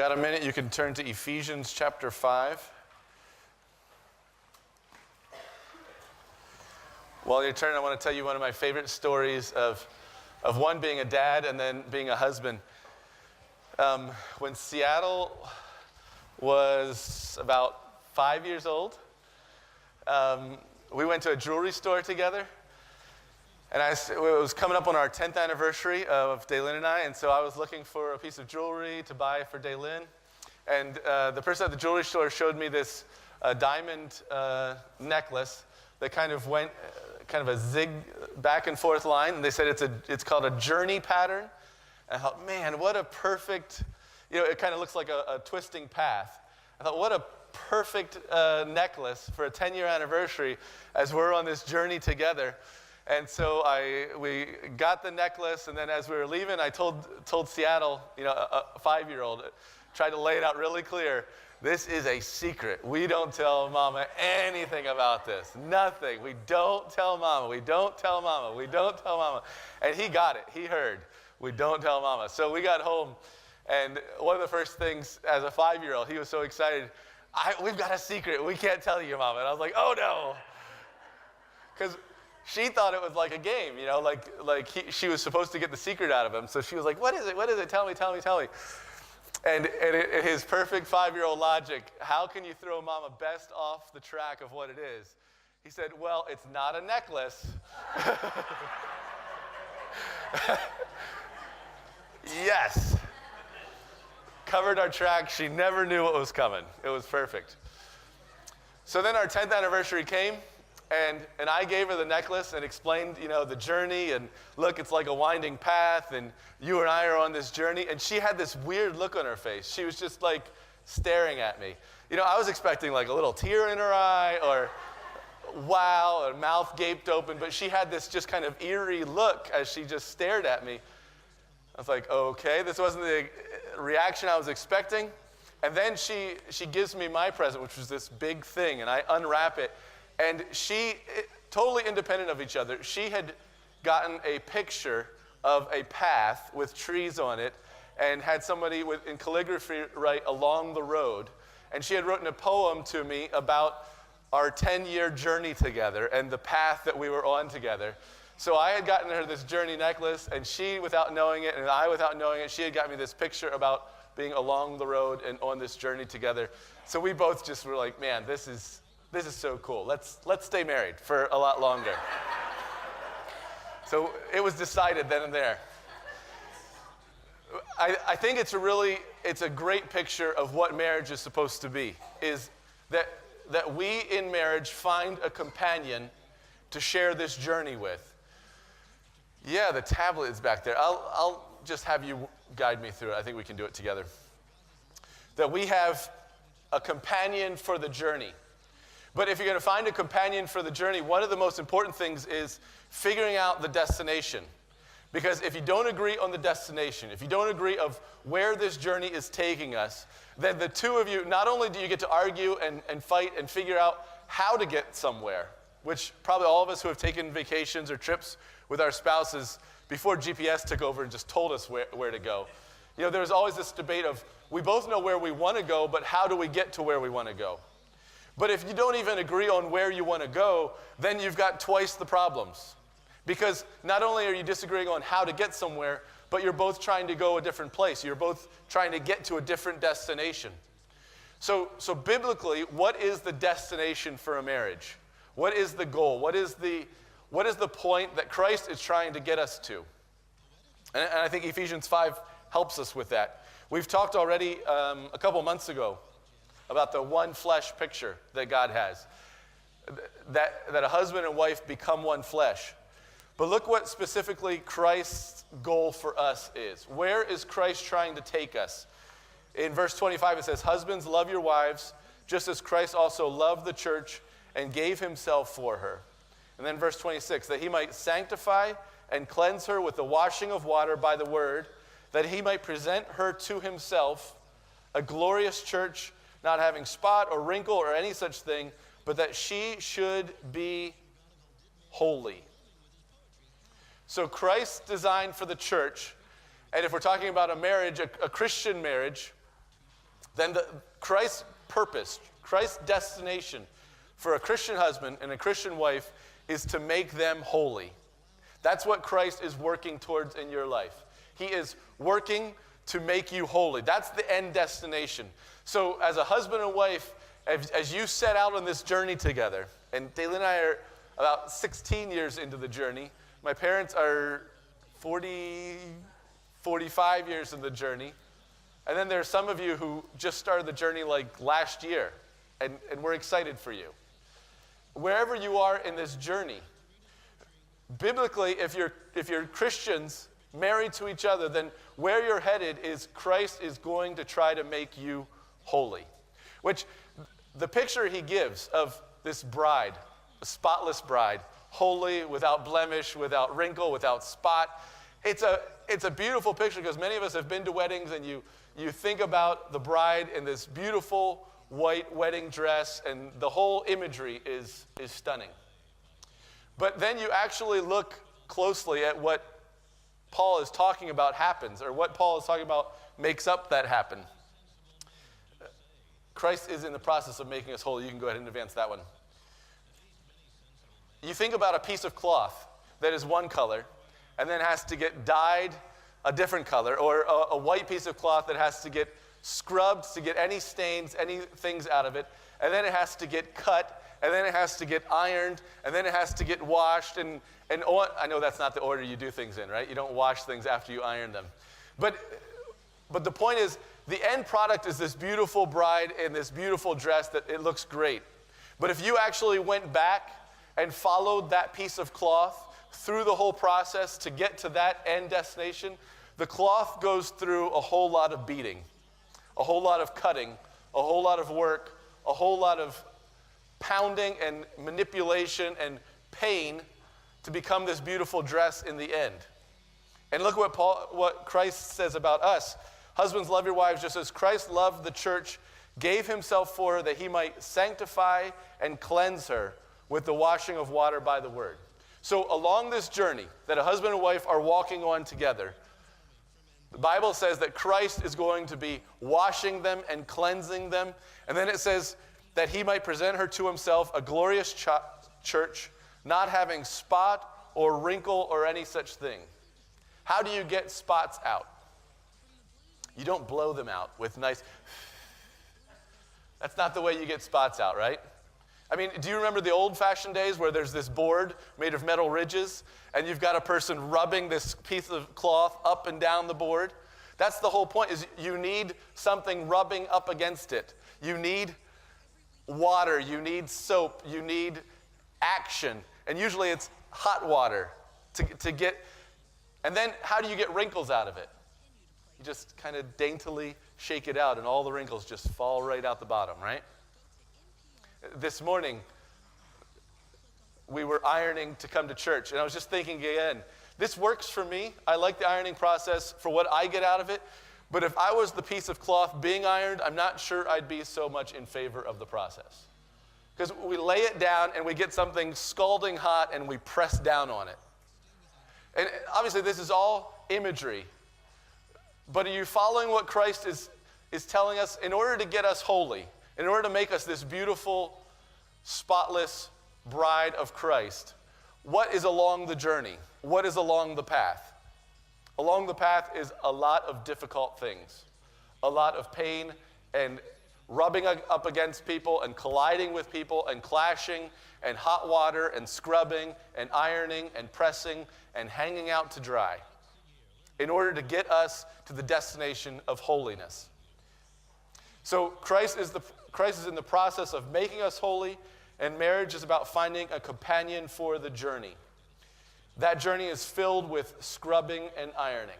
got a minute, you can turn to Ephesians chapter 5. While you're turning, I want to tell you one of my favorite stories of one being a dad and then being a husband. When Seattle was about 5 years old, we went to a jewelry store together. And it was coming up on our 10th anniversary of Daylin and I, and so I was looking for a piece of jewelry to buy for Daylin. And the person at the jewelry store showed me this diamond necklace that kind of went kind of a zig back and forth line. And they said it's called a journey pattern. And I thought, man, what a perfect, it kind of looks like a twisting path. I thought, what a perfect necklace for a 10-year anniversary as we're on this journey together. And so we got the necklace, and then as we were leaving, I told Seattle, a 5-year-old, tried to lay it out really clear. This is a secret. We don't tell Mama anything about this. Nothing. We don't tell Mama. We don't tell Mama. We don't tell Mama. And he got it. He heard. We don't tell Mama. So we got home, and one of the first things as a 5-year-old, he was so excited. We've got a secret. We can't tell you, Mama. And I was like, oh no, because she thought it was like a game, she was supposed to get the secret out of him. So she was like, what is it? What is it? Tell me. And his perfect 5-year-old logic, how can you throw Mama best off the track of what it is? He said, well, it's not a necklace. Yes. Covered our track. She never knew what was coming. It was perfect. So then our 10th anniversary came. And I gave her the necklace and explained, the journey. And look, it's like a winding path. And you and I are on this journey. And she had this weird look on her face. She was just like staring at me. I was expecting like a little tear in her eye or wow, her mouth gaped open. But she had this just kind of eerie look as she just stared at me. I was like, okay, this wasn't the reaction I was expecting. And then she gives me my present, which was this big thing. And I unwrap it. And she, totally independent of each other, she had gotten a picture of a path with trees on it and had somebody in calligraphy write along the road. And she had written a poem to me about our 10-year journey together and the path that we were on together. So I had gotten her this journey necklace, and she, without knowing it, and I, without knowing it, she had got me this picture about being along the road and on this journey together. So we both just were like, man, this is so cool. Let's stay married for a lot longer. So it was decided then and there. I think it's a great picture of what marriage is supposed to be, is that we in marriage find a companion to share this journey with. Yeah, the tablet is back there. I'll just have you guide me through it. I think we can do it together. That we have a companion for the journey. But if you're going to find a companion for the journey, one of the most important things is figuring out the destination. Because if you don't agree on the destination, if you don't agree of where this journey is taking us, then the two of you, not only do you get to argue and fight and figure out how to get somewhere, which probably all of us who have taken vacations or trips with our spouses before GPS took over and just told us where to go. There's always this debate of, we both know where we want to go, but how do we get to where we want to go? But if you don't even agree on where you want to go, then you've got twice the problems. Because not only are you disagreeing on how to get somewhere, but you're both trying to go a different place. You're both trying to get to a different destination. So biblically, what is the destination for a marriage? What is the goal? What is the point that Christ is trying to get us to? And I think Ephesians 5 helps us with that. We've talked already a couple months ago about the one flesh picture that God has, that a husband and wife become one flesh. But look what specifically Christ's goal for us is. Where is Christ trying to take us? In verse 25 it says, husbands, love your wives, just as Christ also loved the church and gave himself for her. And then verse 26, that he might sanctify and cleanse her with the washing of water by the word, that he might present her to himself, a glorious church, not having spot or wrinkle or any such thing, but that she should be holy. So Christ's design for the church, and if we're talking about a marriage, a Christian marriage, then Christ's purpose, Christ's destination for a Christian husband and a Christian wife is to make them holy. That's what Christ is working towards in your life. He is working to make you holy. That's the end destination. So as a husband and wife, as you set out on this journey together, and Daly and I are about 16 years into the journey. My parents are 45 years in the journey. And then there are some of you who just started the journey like last year, and we're excited for you. Wherever you are in this journey, biblically, if you're Christians married to each other, then where you're headed is Christ is going to try to make you holy. Which the picture he gives of this bride, a spotless bride, holy, without blemish, without wrinkle, without spot. It's a beautiful picture because many of us have been to weddings and you think about the bride in this beautiful white wedding dress, and the whole imagery is stunning. But then you actually look closely at what Paul is talking about happens, or what Paul is talking about makes up that happen. Christ is in the process of making us holy. You can go ahead and advance that one. You think about a piece of cloth that is one color and then has to get dyed a different color, or a white piece of cloth that has to get scrubbed to get any stains, any things out of it, and then it has to get cut, and then it has to get ironed, and then it has to get washed, and I know that's not the order you do things in, right? You don't wash things after you iron them. But the point is, the end product is this beautiful bride in this beautiful dress that it looks great. But if you actually went back and followed that piece of cloth through the whole process to get to that end destination, the cloth goes through a whole lot of beating, a whole lot of cutting, a whole lot of work, a whole lot of pounding and manipulation and pain to become this beautiful dress in the end. And look what Christ says about us. Husbands, love your wives just as Christ loved the church, gave himself for her that he might sanctify and cleanse her with the washing of water by the word. So along this journey that a husband and wife are walking on together, the Bible says that Christ is going to be washing them and cleansing them. And then it says that he might present her to himself a glorious church, not having spot or wrinkle or any such thing. How do you get spots out? You don't blow them out with nice... That's not the way you get spots out, right? I mean, do you remember the old-fashioned days where there's this board made of metal ridges and you've got a person rubbing this piece of cloth up and down the board? That's the whole point, is you need something rubbing up against it. You need water, you need soap, you need action. And usually it's hot water to get... And then how do you get wrinkles out of it? You just kind of daintily shake it out and all the wrinkles just fall right out the bottom, right? This morning, we were ironing to come to church, and I was just thinking again, this works for me. I like the ironing process for what I get out of it, but if I was the piece of cloth being ironed, I'm not sure I'd be so much in favor of the process. Because we lay it down and we get something scalding hot and we press down on it. And obviously this is all imagery, but are you following what Christ is telling us? In order to get us holy, in order to make us this beautiful, spotless bride of Christ, what is along the journey? What is along the path? Along the path is a lot of difficult things, a lot of pain and rubbing up against people and colliding with people and clashing and hot water and scrubbing and ironing and pressing and hanging out to dry in order to get us to the destination of holiness. So Christ is in the process of making us holy, and marriage is about finding a companion for the journey. That journey is filled with scrubbing and ironing.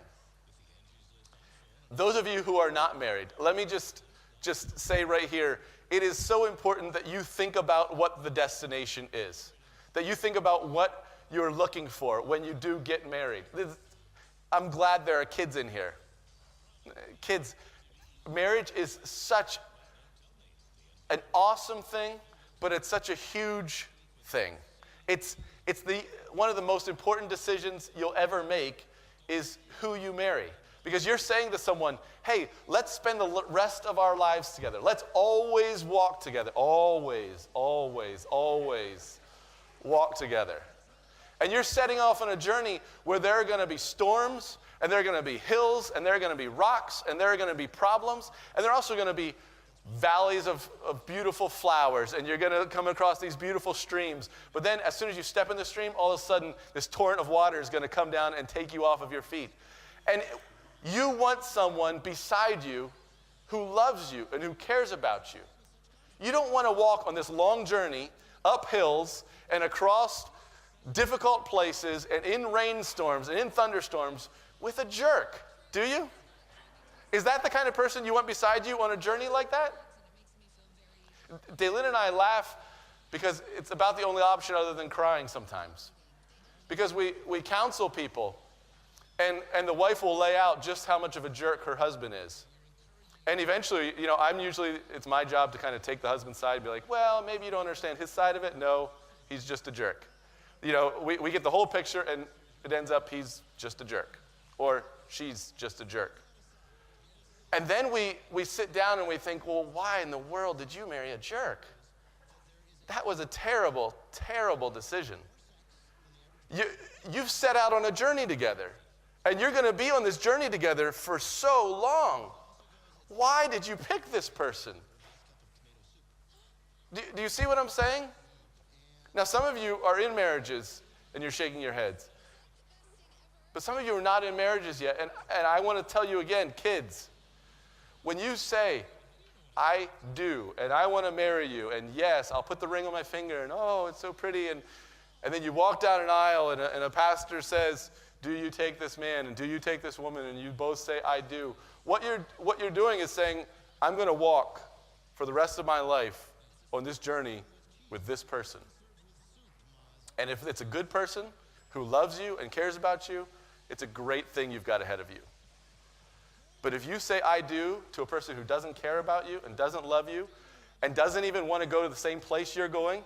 Those of you who are not married, let me just say right here, it is so important that you think about what the destination is, that you think about what you're looking for when you do get married. I'm glad there are kids in here. Kids, marriage is such an awesome thing, but it's such a huge thing. It's one of the most important decisions you'll ever make is who you marry. Because you're saying to someone, hey, let's spend the rest of our lives together. Let's always walk together. Always, always, always walk together. And you're setting off on a journey where there are going to be storms, and there are going to be hills, and there are going to be rocks, and there are going to be problems, and there are also going to be valleys of beautiful flowers, and you're going to come across these beautiful streams. But then as soon as you step in the stream, all of a sudden, this torrent of water is going to come down and take you off of your feet. And you want someone beside you who loves you and who cares about you. You don't want to walk on this long journey up hills and across difficult places and in rainstorms and in thunderstorms with a jerk, do you? Is that the kind of person you want beside you on a journey like that? Daylin and I laugh because it's about the only option other than crying sometimes. Because we counsel people, and the wife will lay out just how much of a jerk her husband is. And eventually, it's my job to kind of take the husband's side and be like, well, maybe you don't understand his side of it. No, he's just a jerk. We get the whole picture, and it ends up he's just a jerk, or she's just a jerk. And then we sit down and we think, well, why in the world did you marry a jerk? That was a terrible, terrible decision. You've set out on a journey together, and you're going to be on this journey together for so long. Why did you pick this person? Do you see what I'm saying? Now, some of you are in marriages, and you're shaking your heads. But some of you are not in marriages yet, and I want to tell you again, kids, when you say, I do, and I want to marry you, and yes, I'll put the ring on my finger, and oh, it's so pretty, and then you walk down an aisle, and a pastor says, do you take this man, and do you take this woman, and you both say, I do. What you're doing is saying, I'm going to walk for the rest of my life on this journey with this person. And if it's a good person who loves you and cares about you, it's a great thing you've got ahead of you. But if you say I do to a person who doesn't care about you and doesn't love you and doesn't even want to go to the same place you're going,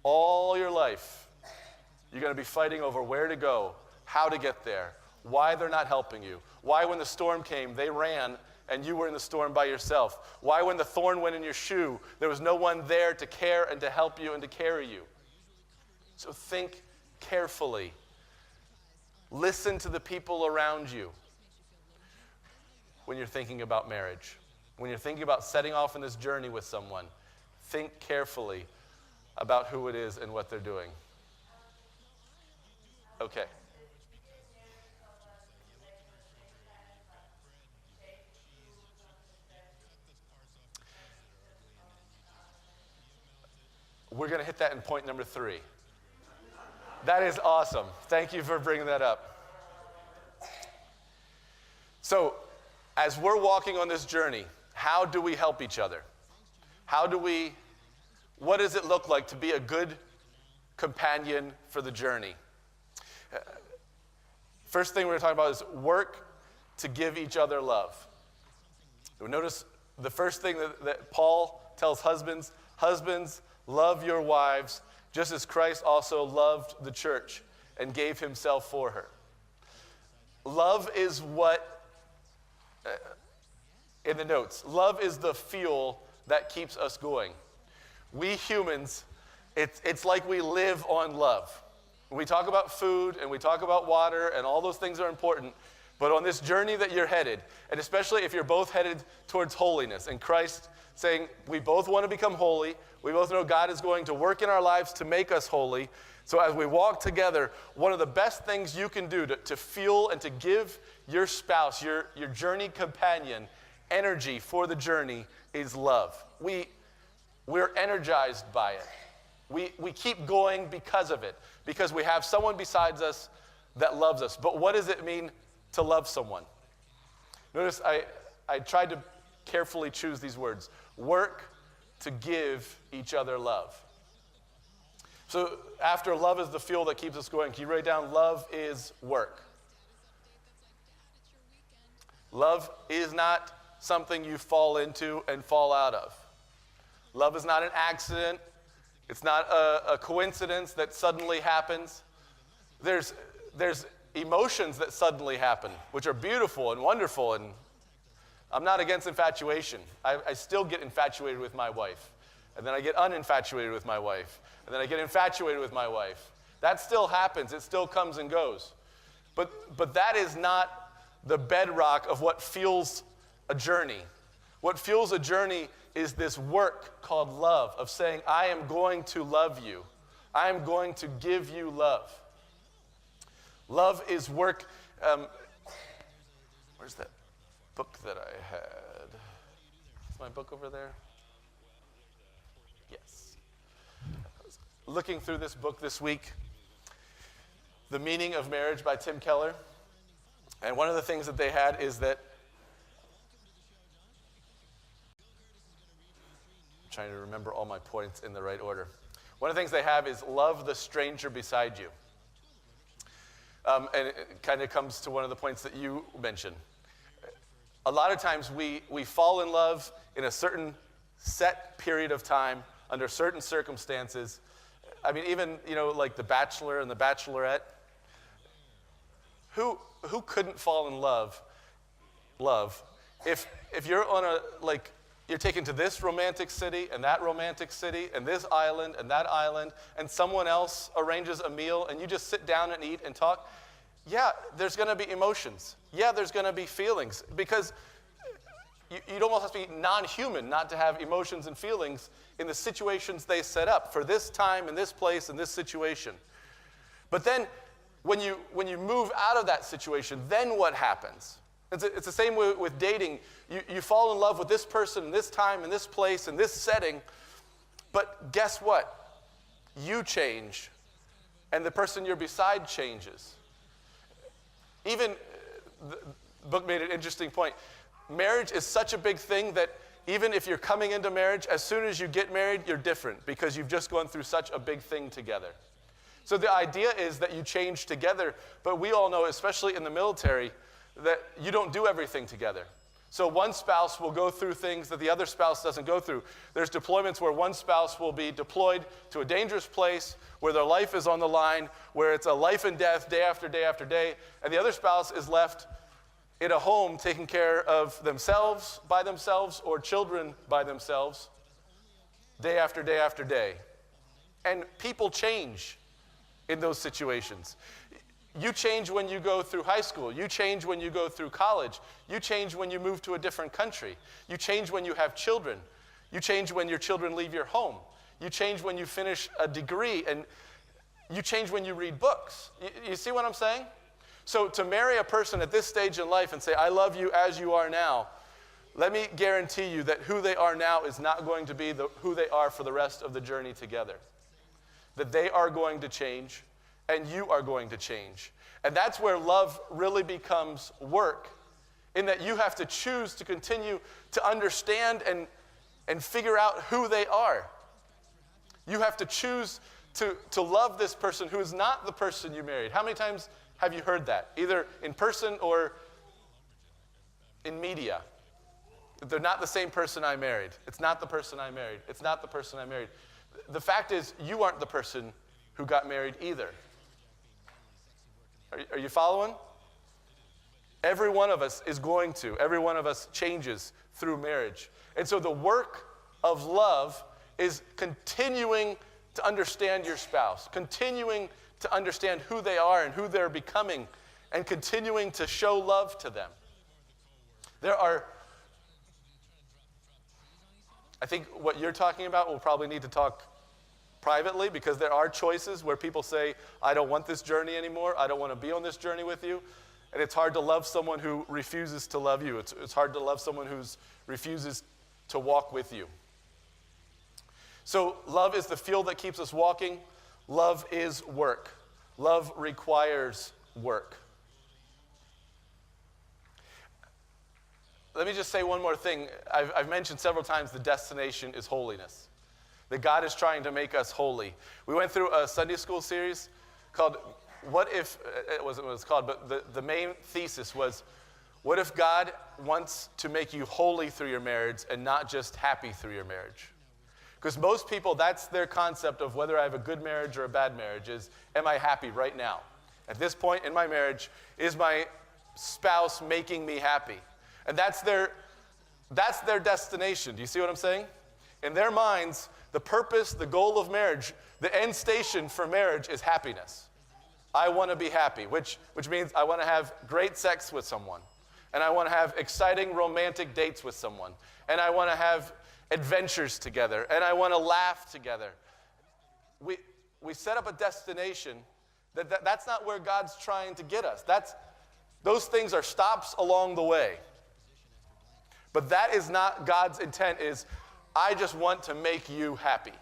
all your life, you're going to be fighting over where to go, how to get there, why they're not helping you, why when the storm came, they ran and you were in the storm by yourself, why when the thorn went in your shoe, there was no one there to care and to help you and to carry you. So think carefully. Listen to the people around you when you're thinking about marriage. When you're thinking about setting off on this journey with someone, think carefully about who it is and what they're doing. Okay. We're going to hit that in point number 3. That is awesome. Thank you for bringing that up. So, as we're walking on this journey, how do we help each other? What does it look like to be a good companion for the journey? First thing we're going to talk about is work to give each other love. Notice the first thing that Paul tells husbands, love your wives, just as Christ also loved the church and gave himself for her. Love is in the notes, love is the fuel that keeps us going. We humans, it's like we live on love. We talk about food and we talk about water and all those things are important, but on this journey that you're headed, and especially if you're both headed towards holiness, and Christ saying we both want to become holy, we both know God is going to work in our lives to make us holy. So as we walk together, one of the best things you can do to fuel and to give your spouse, your journey companion, energy for the journey is love. We're energized by it. We keep going because of it, because we have someone besides us that loves us. But what does it mean to love someone? Notice I tried to carefully choose these words. Work to give each other love. So after love is the fuel that keeps us going, can you write down love is work? Love is not something you fall into and fall out of. Love is not an accident. It's not a coincidence that suddenly happens. There's emotions that suddenly happen, which are beautiful and wonderful, and I'm not against infatuation. I still get infatuated with my wife, and then I get uninfatuated with my wife, and then I get infatuated with my wife. That still happens. It still comes and goes. But that is not the bedrock of what fuels a journey. What fuels a journey is this work called love, of saying, I am going to love you. I am going to give you love. Love is work. Where's that book that I had? Is my book over there? Yes. I was looking through this book this week, The Meaning of Marriage by Tim Keller. And one of the things that they had is that, I'm trying to remember all my points in the right order. One of the things they have is love the stranger beside you. And it kind of comes to one of the points that you mentioned. A lot of times we fall in love in a certain set period of time, under certain circumstances. I mean, even, like The Bachelor and The Bachelorette. Who couldn't fall in love if you're on you're taken to this romantic city and that romantic city and this island and that island, and someone else arranges a meal and you just sit down and eat and talk? Yeah, there's going to be emotions. Yeah, there's going to be feelings, because you'd almost have to be non-human not to have emotions and feelings in the situations they set up for this time and this place and this situation. But then when you move out of that situation, then what happens? It's the same with dating. You fall in love with this person in this time in this place in this setting, but guess what? You change, and the person you're beside changes. Even the book made an interesting point. Marriage is such a big thing that even if you're coming into marriage, as soon as you get married, you're different because you've just gone through such a big thing together. So the idea is that you change together, but we all know, especially in the military, that you don't do everything together. So one spouse will go through things that the other spouse doesn't go through. There's deployments where one spouse will be deployed to a dangerous place where their life is on the line, where it's a life and death day after day after day, and the other spouse is left in a home taking care of themselves by themselves or children by themselves day after day after day. And people change in those situations. You change when you go through high school. You change when you go through college. You change when you move to a different country. You change when you have children. You change when your children leave your home. You change when you finish a degree, and you change when you read books. You see what I'm saying? So to marry a person at this stage in life and say, I love you as you are now, let me guarantee you that who they are now is not going to be who they are for the rest of the journey together. That they are going to change, and you are going to change. And that's where love really becomes work, in that you have to choose to continue to understand and figure out who they are. You have to choose to love this person who is not the person you married. How many times have you heard that, either in person or in media? They're not the same person I married. It's not the person I married. It's not the person I married. The fact is, you aren't the person who got married either. Are you following? Every one of us is going to. Every one of us changes through marriage. And so the work of love is continuing to understand your spouse, continuing to understand who they are and who they're becoming, and continuing to show love to them. I think what you're talking about, we'll probably need to talk privately, because there are choices where people say, I don't want this journey anymore. I don't want to be on this journey with you. And it's hard to love someone who refuses to love you. It's hard to love someone who refuses to walk with you. So love is the fuel that keeps us walking. Love is work. Love requires work. Let me just say one more thing. I've mentioned several times the destination is holiness. That God is trying to make us holy. We went through a Sunday school series called What If, it wasn't what it's called, but the main thesis was, what if God wants to make you holy through your marriage and not just happy through your marriage? Because most people, that's their concept of whether I have a good marriage or a bad marriage is, am I happy right now? At this point in my marriage, is my spouse making me happy? And that's their destination. Do you see what I'm saying? In their minds, the purpose, the goal of marriage, the end station for marriage is happiness. I want to be happy, which means I want to have great sex with someone. And I want to have exciting romantic dates with someone. And I want to have adventures together. And I want to laugh together. We set up a destination that's not where God's trying to get us. Those things are stops along the way. But that is not God's intent, is I just want to make you happy.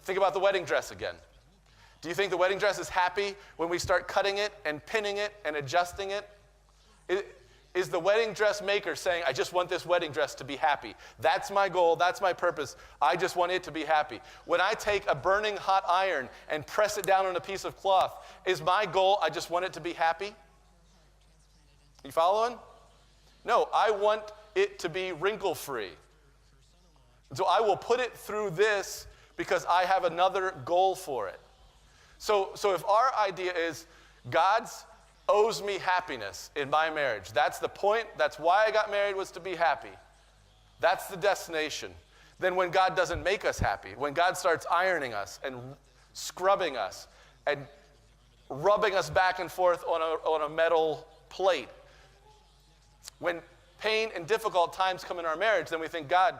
Think about the wedding dress again. Do you think the wedding dress is happy when we start cutting it and pinning it and adjusting it? Is the wedding dress maker saying, I just want this wedding dress to be happy? That's my goal. That's my purpose. I just want it to be happy. When I take a burning hot iron and press it down on a piece of cloth, is my goal, I just want it to be happy? You following? No, I want it to be wrinkle-free. So I will put it through this because I have another goal for it. So if our idea is God's owes me happiness in my marriage. That's the point. That's why I got married, was to be happy. That's the destination. Then when God doesn't make us happy, when God starts ironing us and scrubbing us and rubbing us back and forth on a metal plate, when pain and difficult times come in our marriage, then we think, God,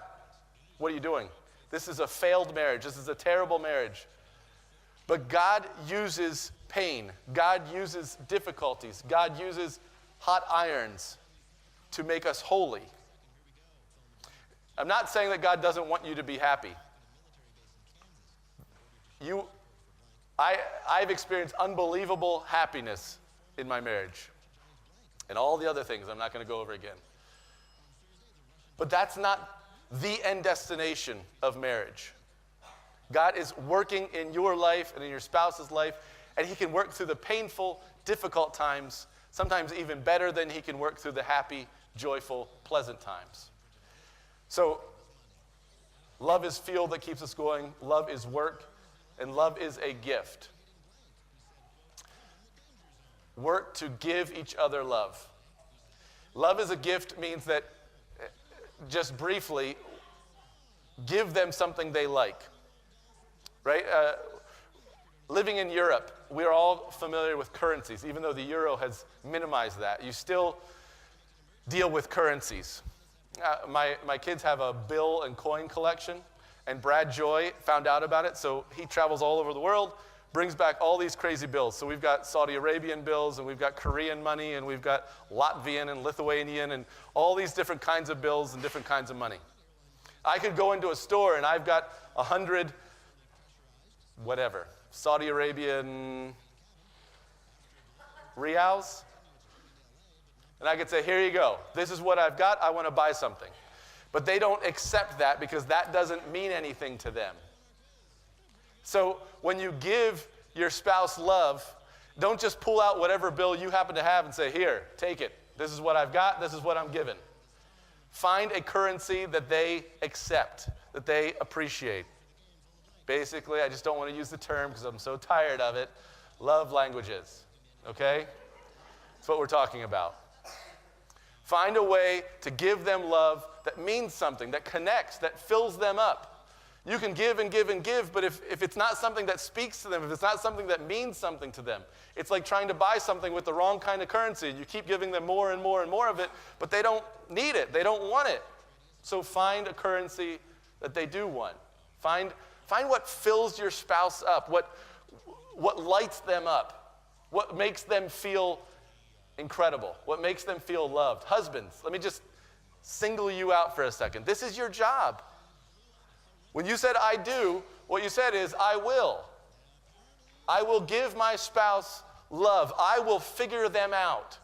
what are you doing? This is a failed marriage. This is a terrible marriage. But God uses pain. God uses difficulties. God uses hot irons to make us holy. I'm not saying that God doesn't want you to be happy. I've experienced unbelievable happiness in my marriage. And all the other things I'm not going to go over again. But that's not the end destination of marriage. God is working in your life and in your spouse's life, and he can work through the painful, difficult times, sometimes even better than he can work through the happy, joyful, pleasant times. So, love is fuel that keeps us going, love is work, and love is a gift. Work to give each other love. Love as a gift means that, just briefly, give them something they like. Right? Living in Europe, we're all familiar with currencies, even though the euro has minimized that. You still deal with currencies. My kids have a bill and coin collection, and Brad Joy found out about it, so he travels all over the world, brings back all these crazy bills. So we've got Saudi Arabian bills, and we've got Korean money, and we've got Latvian and Lithuanian, and all these different kinds of bills and different kinds of money. I could go into a store, and I've got 100 whatever, Saudi Arabian reals. And I could say, here you go. This is what I've got. I want to buy something. But they don't accept that because that doesn't mean anything to them. So when you give your spouse love, don't just pull out whatever bill you happen to have and say, here, take it. This is what I've got. This is what I'm given. Find a currency that they accept, that they appreciate. Basically, I just don't want to use the term because I'm so tired of it. Love languages, okay? That's what we're talking about. Find a way to give them love that means something, that connects, that fills them up. You can give and give and give, but if it's not something that speaks to them, if it's not something that means something to them, it's like trying to buy something with the wrong kind of currency. You keep giving them more and more and more of it, but they don't need it. They don't want it. So find a currency that they do want. Find what fills your spouse up, what lights them up, what makes them feel incredible, what makes them feel loved. Husbands, let me just single you out for a second. This is your job. When you said I do, what you said is I will. I will give my spouse love. I will figure them out.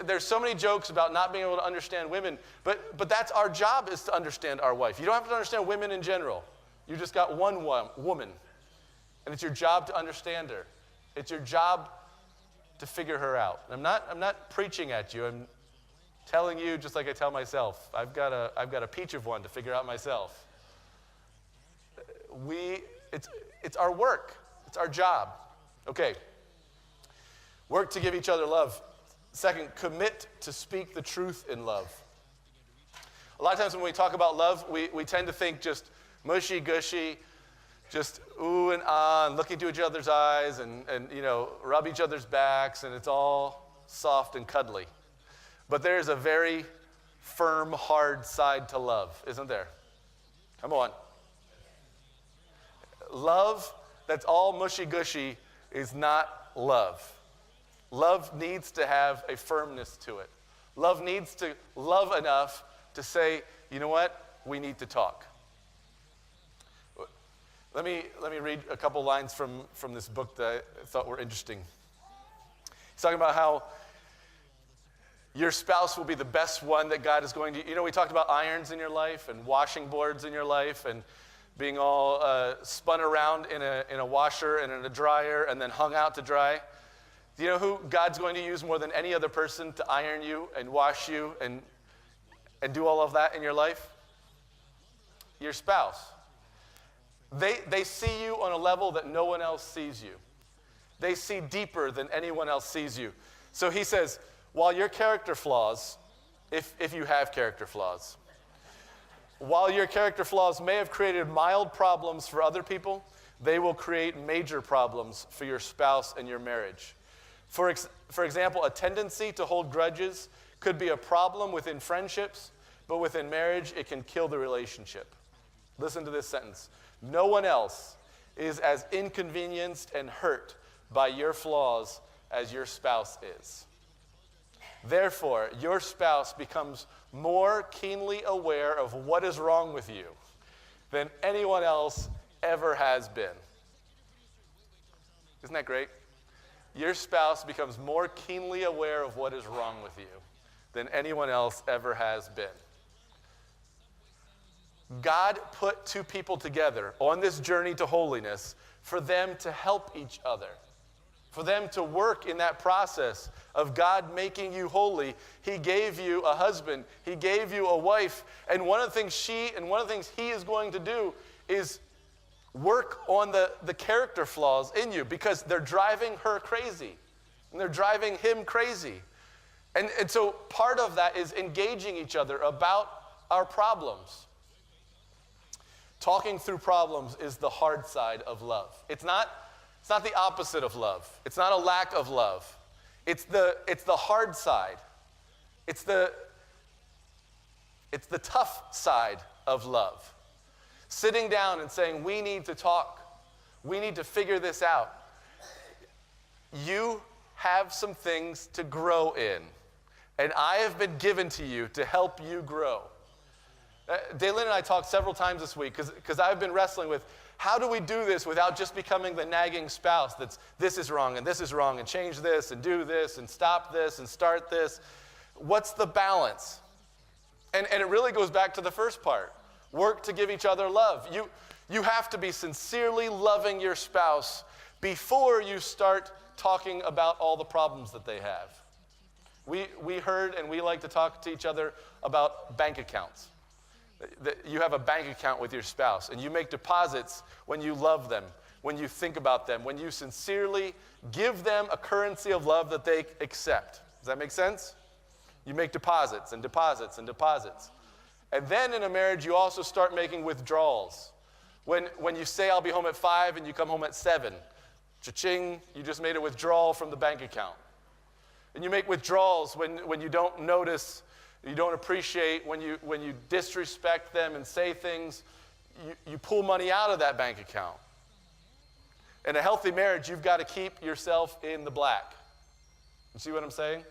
There's so many jokes about not being able to understand women, but that's our job, is to understand our wife. You don't have to understand women in general. You just got one woman, and it's your job to understand her. It's your job to figure her out. And I'm not preaching at you. I'm telling you just like I tell myself. I've got a peach of one to figure out myself. It's our work. It's our job. Okay. Work to give each other love. Second, commit to speak the truth in love. A lot of times when we talk about love, we tend to think just mushy gushy, just ooh and ah, and look into each other's eyes and rub each other's backs, and it's all soft and cuddly. But there's a very firm, hard side to love, isn't there? Come on. Love that's all mushy gushy is not love. Love needs to have a firmness to it. Love needs to love enough to say, you know what? We need to talk. Let me read a couple lines from this book that I thought were interesting. He's talking about how your spouse will be the best one that God is going to... we talked about irons in your life and washing boards in your life and being all spun around in a washer and in a dryer and then hung out to dry. Do you know who God's going to use more than any other person to iron you and wash you and do all of that in your life? Your spouse. They see you on a level that no one else sees you. They see deeper than anyone else sees you. So he says, while your character flaws, if you have character flaws, while your character flaws may have created mild problems for other people, they will create major problems for your spouse and your marriage. For example, a tendency to hold grudges could be a problem within friendships, but within marriage, it can kill the relationship. Listen to this sentence. No one else is as inconvenienced and hurt by your flaws as your spouse is. Therefore, your spouse becomes more keenly aware of what is wrong with you than anyone else ever has been. Isn't that great? Your spouse becomes more keenly aware of what is wrong with you than anyone else ever has been. God put two people together on this journey to holiness for them to help each other, for them to work in that process of God making you holy. He gave you a husband. He gave you a wife. And one of the things he is going to do is work on the character flaws in you, because they're driving her crazy and they're driving him crazy. And so part of that is engaging each other about our problems. Talking through problems is the hard side of love. It's not the opposite of love. It's not a lack of love. It's the hard side. It's the tough side of love. Sitting down and saying, we need to talk. We need to figure this out. You have some things to grow in, and I have been given to you to help you grow. Daylin and I talked several times this week because I've been wrestling with how do we do this without just becoming the nagging spouse that's this is wrong and change this and do this and stop this and start this. What's the balance? And it really goes back to the first part. Work to give each other love. You have to be sincerely loving your spouse before you start talking about all the problems that they have. We heard and we like to talk to each other about bank accounts. That you have a bank account with your spouse, and you make deposits when you love them, when you think about them, when you sincerely give them a currency of love that they accept. Does that make sense? You make deposits and deposits and deposits. And then in a marriage, you also start making withdrawals. When you say, I'll be home at 5 and you come home at 7, cha-ching, you just made a withdrawal from the bank account. And you make withdrawals when you don't notice, you don't appreciate, when you disrespect them and say things, you pull money out of that bank account. In a healthy marriage, you've got to keep yourself in the black. You see what I'm saying?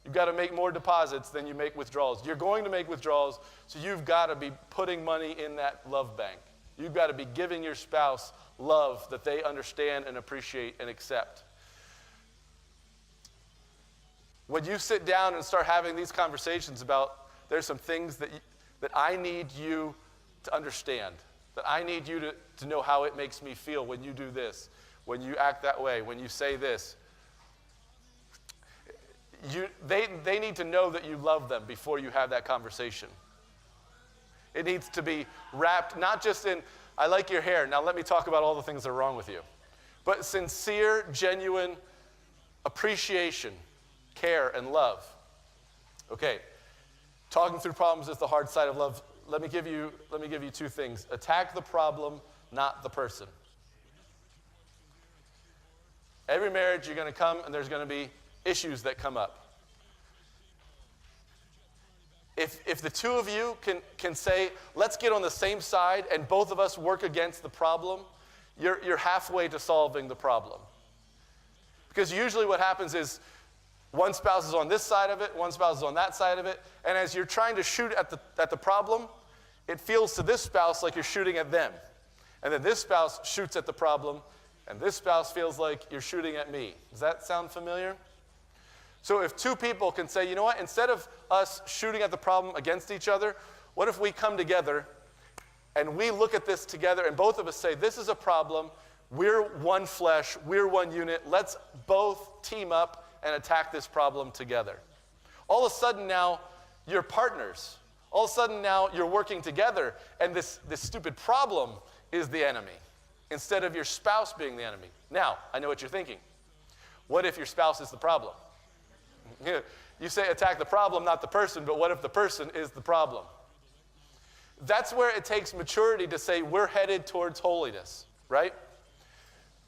You've got to make more deposits than you make withdrawals. You're going to make withdrawals, so you've got to be putting money in that love bank. You've got to be giving your spouse love that they understand and appreciate and accept. When you sit down and start having these conversations about there's some things that I need you to understand, that I need you to know how it makes me feel when you do this, when you act that way, when you say this. They need to know that you love them before you have that conversation. It needs to be wrapped not just in, I like your hair, now let me talk about all the things that are wrong with you. but sincere, genuine appreciation, care, and love. Okay, talking through problems is the hard side of love. Let me give you two things. Attack the problem, not the person. Every marriage you're going to come and there's going to be issues that come up. If the two of you can say, let's get on the same side and both of us work against the problem, you're halfway to solving the problem. Because usually what happens is one spouse is on this side of it, one spouse is on that side of it, and as you're trying to shoot at the problem, it feels to this spouse like you're shooting at them. And then this spouse shoots at the problem, and this spouse feels like you're shooting at me. Does that sound familiar? So if two people can say, you know what, instead of us shooting at the problem against each other, what if we come together and we look at this together and both of us say, this is a problem, we're one flesh, we're one unit, let's both team up and attack this problem together. All of a sudden now, you're partners. All of a sudden now, you're working together, and this stupid problem is the enemy, instead of your spouse being the enemy. Now, I know what you're thinking. What if your spouse is the problem? You say attack the problem, not the person, but what if the person is the problem? That's where it takes maturity to say we're headed towards holiness, right?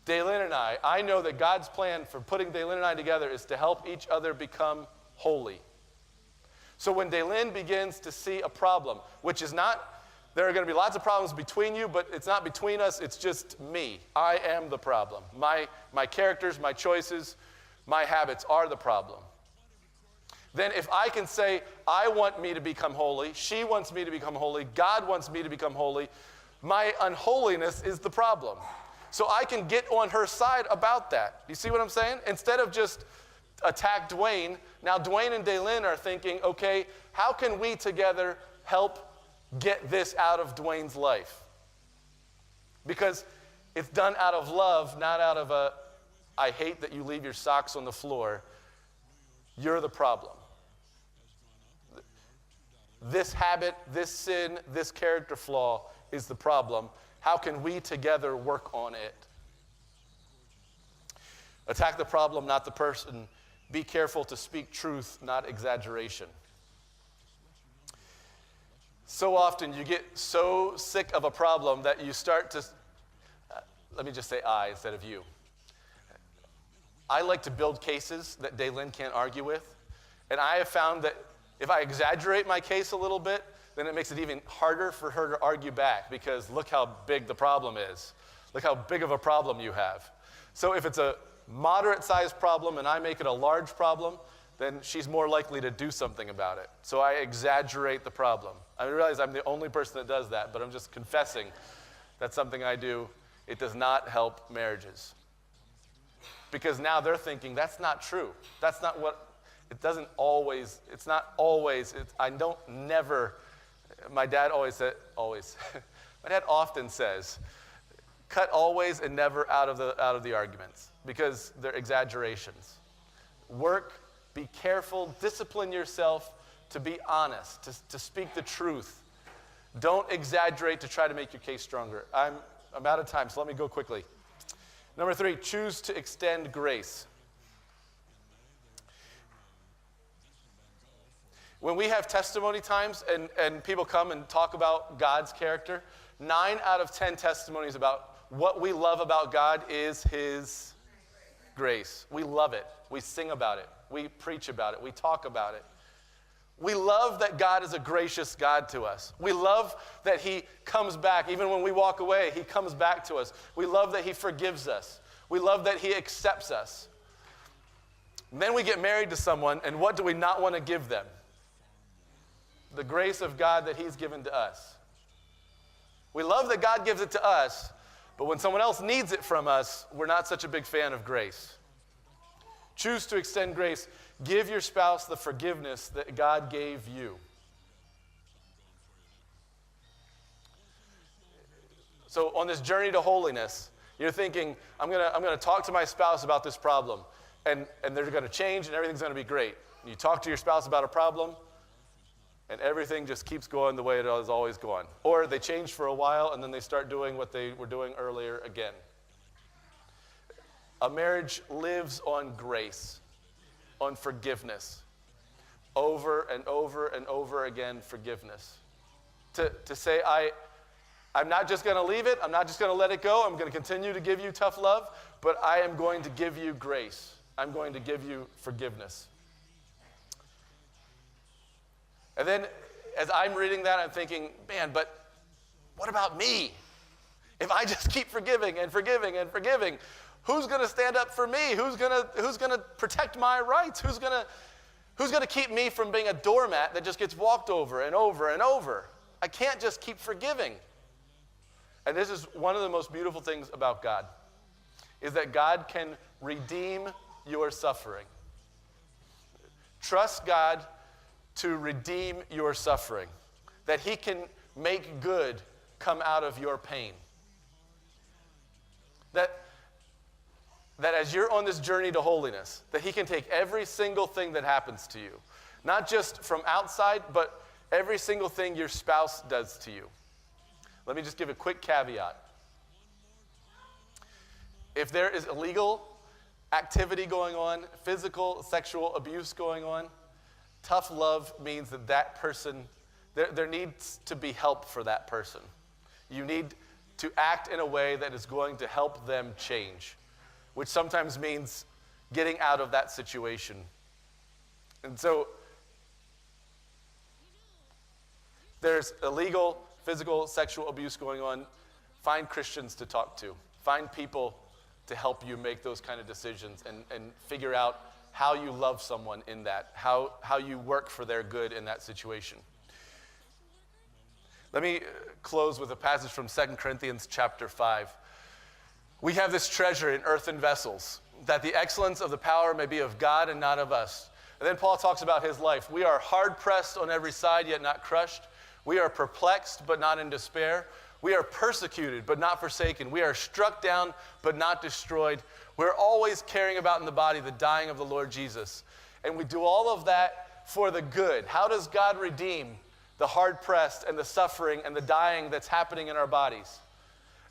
Daylin and I know that God's plan for putting Daylin and I together is to help each other become holy. So when Daylin begins to see a problem, which is not, there are going to be lots of problems between you, but it's not between us, it's just me. I am the problem. My characters, my choices, my habits are the problem. Then if I can say, I want me to become holy, she wants me to become holy, God wants me to become holy, my unholiness is the problem. So I can get on her side about that. You see what I'm saying? Instead of just attack Duane, now Duane and Daylin are thinking, okay, how can we together help get this out of Duane's life? Because it's done out of love, not out of a, I hate that you leave your socks on the floor. You're the problem. This habit, this sin, this character flaw is the problem. How can we together work on it? Attack the problem, not the person. Be careful to speak truth, not exaggeration. So often you get so sick of a problem that you start to, let me just say I instead of you. I like to build cases that Daylin can't argue with. And I have found that if I exaggerate my case a little bit, then it makes it even harder for her to argue back because look how big the problem is. Look how big of a problem you have. So if it's a moderate-sized problem and I make it a large problem, then she's more likely to do something about it. So I exaggerate the problem. I realize I'm the only person that does that, but I'm just confessing that's something I do. It does not help marriages. Because now they're thinking, that's not true. That's not what, it doesn't always, it's not always, I don't never, my dad always said, always, my dad often says, cut always and never out of the arguments because they're exaggerations. Work, be careful, discipline yourself to be honest, to speak the truth. Don't exaggerate to try to make your case stronger. I'm out of time, so let me go quickly. Number 3, choose to extend grace. When we have testimony times and people come and talk about God's character, 9 out of 10 testimonies about what we love about God is His grace. We love it. We sing about it. We preach about it. We talk about it. We love that God is a gracious God to us. We love that He comes back. Even when we walk away, He comes back to us. We love that He forgives us. We love that He accepts us. And then we get married to someone, and what do we not want to give them? The grace of God that He's given to us. We love that God gives it to us, but when someone else needs it from us, we're not such a big fan of grace. Choose to extend grace. Give your spouse the forgiveness that God gave you. So on this journey to holiness, you're thinking, I'm gonna talk to my spouse about this problem, and they're gonna change and everything's gonna be great. And you talk to your spouse about a problem, and everything just keeps going the way it has always gone. Or they change for a while, and then they start doing what they were doing earlier again. A marriage lives on grace, on forgiveness. Over and over and over again, forgiveness. To say, I'm not just going to leave it. I'm not just going to let it go. I'm going to continue to give you tough love, but I am going to give you grace. I'm going to give you forgiveness. And then as I'm reading that, I'm thinking, man, but what about me? If I just keep forgiving and forgiving and forgiving, who's going to stand up for me? Who's going to protect my rights? Who's going to keep me from being a doormat that just gets walked over and over and over? I can't just keep forgiving. And this is one of the most beautiful things about God, is that God can redeem your suffering. Trust God to redeem your suffering, that he can make good come out of your pain. That as you're on this journey to holiness, that he can take every single thing that happens to you, not just from outside, but every single thing your spouse does to you. Let me just give a quick caveat. If there is illegal activity going on, physical, sexual abuse going on, tough love means that person, there needs to be help for that person. You need to act in a way that is going to help them change, which sometimes means getting out of that situation. And so there's illegal, physical, sexual abuse going on. Find Christians to talk to. Find people to help you make those kind of decisions and figure out how you love someone in that, how you work for their good in that situation. Let me close with a passage from 2 Corinthians chapter 5. We have this treasure in earthen vessels, that the excellence of the power may be of God and not of us. And then Paul talks about his life. We are hard-pressed on every side, yet not crushed. We are perplexed, but not in despair. We are persecuted, but not forsaken. We are struck down, but not destroyed. We're always carrying about in the body the dying of the Lord Jesus. And we do all of that for the good. How does God redeem the hard-pressed and the suffering and the dying that's happening in our bodies?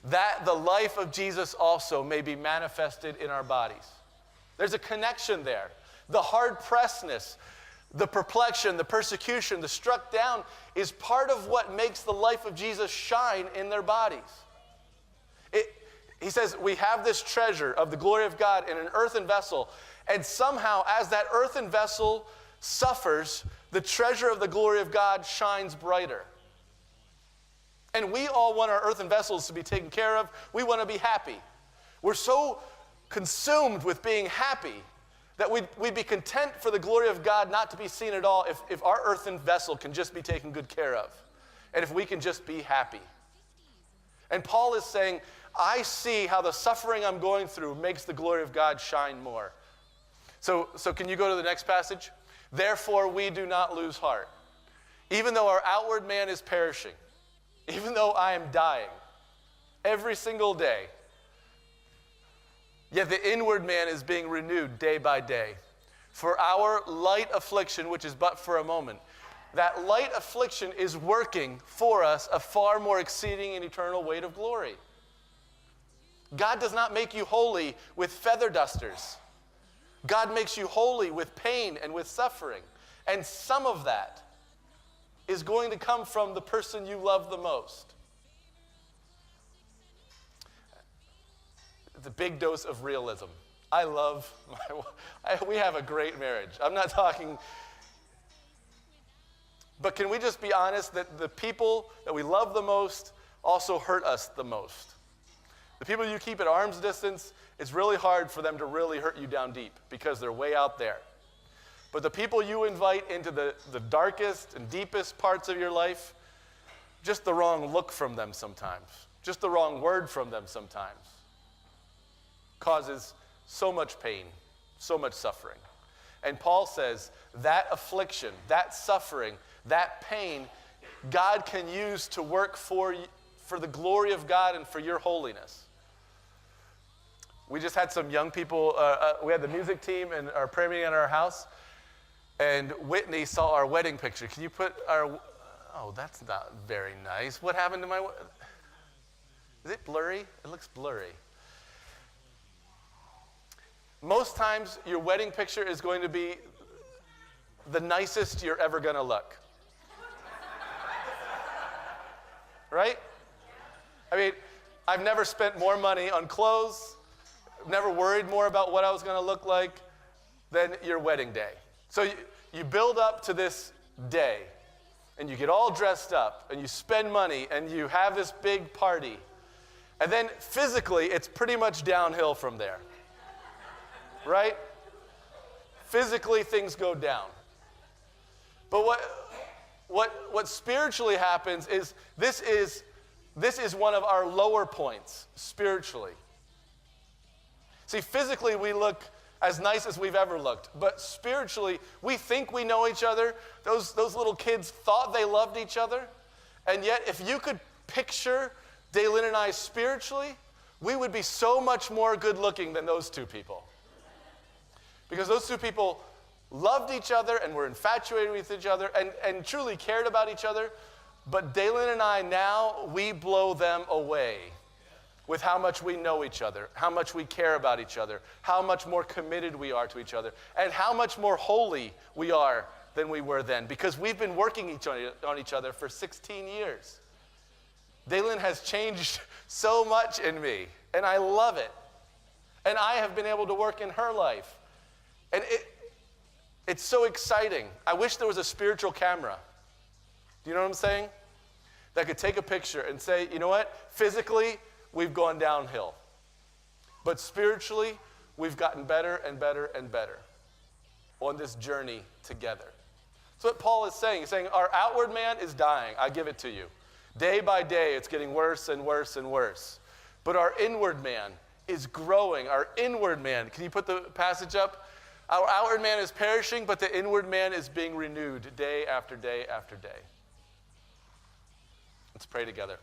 That the life of Jesus also may be manifested in our bodies. There's a connection there. The hard-pressedness, the perplexion, the persecution, the struck down is part of what makes the life of Jesus shine in their bodies. He says, we have this treasure of the glory of God in an earthen vessel, and somehow as that earthen vessel suffers, the treasure of the glory of God shines brighter. And we all want our earthen vessels to be taken care of. We want to be happy. We're so consumed with being happy that we'd be content for the glory of God not to be seen at all if our earthen vessel can just be taken good care of, and if we can just be happy. And Paul is saying, I see how the suffering I'm going through makes the glory of God shine more. So can you go to the next passage? Therefore we do not lose heart. Even though our outward man is perishing, even though I am dying every single day, yet the inward man is being renewed day by day. For our light affliction, which is but for a moment, that light affliction is working for us a far more exceeding and eternal weight of glory. God does not make you holy with feather dusters. God makes you holy with pain and with suffering. And some of that is going to come from the person you love the most. It's a big dose of realism. We have a great marriage. I'm not talking, but can we just be honest that the people that we love the most also hurt us the most? The people you keep at arm's distance, it's really hard for them to really hurt you down deep because they're way out there. But the people you invite into the darkest and deepest parts of your life, just the wrong look from them sometimes, just the wrong word from them sometimes, causes so much pain, so much suffering. And Paul says that affliction, that suffering, that pain, God can use to work for the glory of God and for your holiness. We just had some young people, we had the music team and our prayer meeting at our house, and Whitney saw our wedding picture. Can you put oh, that's not very nice. What happened to my, is it blurry? It looks blurry. most times your wedding picture is going to be the nicest you're ever going to look. Right? I mean, I've never spent more money on clothes, never worried more about what I was going to look like than your wedding day. So you build up to this day, and you get all dressed up, and you spend money, and you have this big party. And then physically, it's pretty much downhill from there. Right? Physically, things go down. But what spiritually happens is this is one of our lower points spiritually. See, physically we look as nice as we've ever looked, but spiritually we think we know each other. Those little kids thought they loved each other, and yet if you could picture Daylin and I spiritually, we would be so much more good looking than those two people. Because those two people loved each other and were infatuated with each other and truly cared about each other. But Daylin and I now, we blow them away with how much we know each other, how much we care about each other, how much more committed we are to each other, and how much more holy we are than we were then. Because we've been working on each other for 16 years. Daylin has changed so much in me, and I love it. And I have been able to work in her life. And it's so exciting. I wish there was a spiritual camera. Do you know what I'm saying? That could take a picture and say, you know what? Physically, we've gone downhill. But spiritually, we've gotten better and better and better on this journey together. That's what Paul is saying. He's saying our outward man is dying. I give it to you. Day by day, it's getting worse and worse and worse. But our inward man is growing. Our inward man, can you put the passage up? Our outward man is perishing, but the inward man is being renewed day after day after day. Let's pray together.